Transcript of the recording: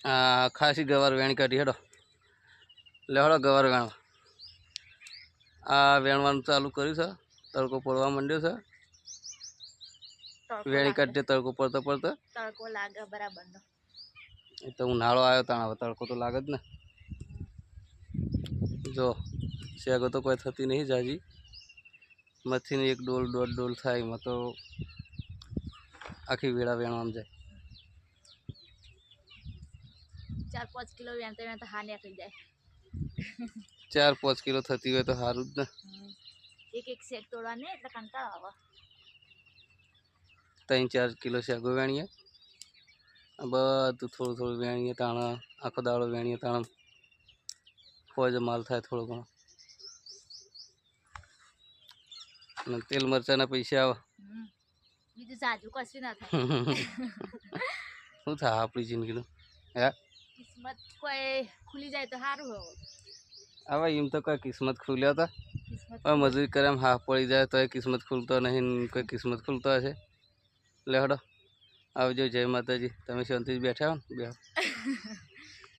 ખાસી ગવાર વેણી કાઢી હેડો લેવડો ગવાર વેણવા વેણવાનું ચાલુ કર્યું છે તડકો પડવા માંડ્યો છે વેણી કાઢીએ તડકો પડતો પડતો તડકો લાગે બરાબર નો એ તો ઉનાળો આવ્યો તાણ હવે તડકો તો લાગે જ ને જો શેગો તો કોઈ થતી નહીં જાજી મથીને એક ડોલ દોઢ ડોલ થાય એમાં તો આખી વેળા વેણવામાં જાય 4-5 કિલો વેણતા વેણતા હા નીકળી જાય 4-5 કિલો થતી હોય તો સારું જ ને એક શેક તોડવા ને એટલે કંટાળો આવે 3-4 કિલો શેગો વેણીએ બધું થોડું થોડું વેણીએ તાણ આખો દાડો વેણીએ તાણ ફોજ માલ થાય થોડો ઘણો અને તેલ મરચાના પૈસા આવે બીજું સાજુ કશું ના થાય શું થાય આપણી જિંદગીનું હે કિસ્મત કોઈ ખુલી જાય તો સારું હોય હવે એમ તો કોઈ કિસ્મત ખુલ્યો તો હવે મજૂરી કરે એમ હાફ પડી જાય તો એ કિસ્મત ખુલતો નહીં કોઈ કિસ્મત ખુલતો હશે લે હડો આવજો જય માતાજી તમે શાંતિથી બેઠા હો ને બે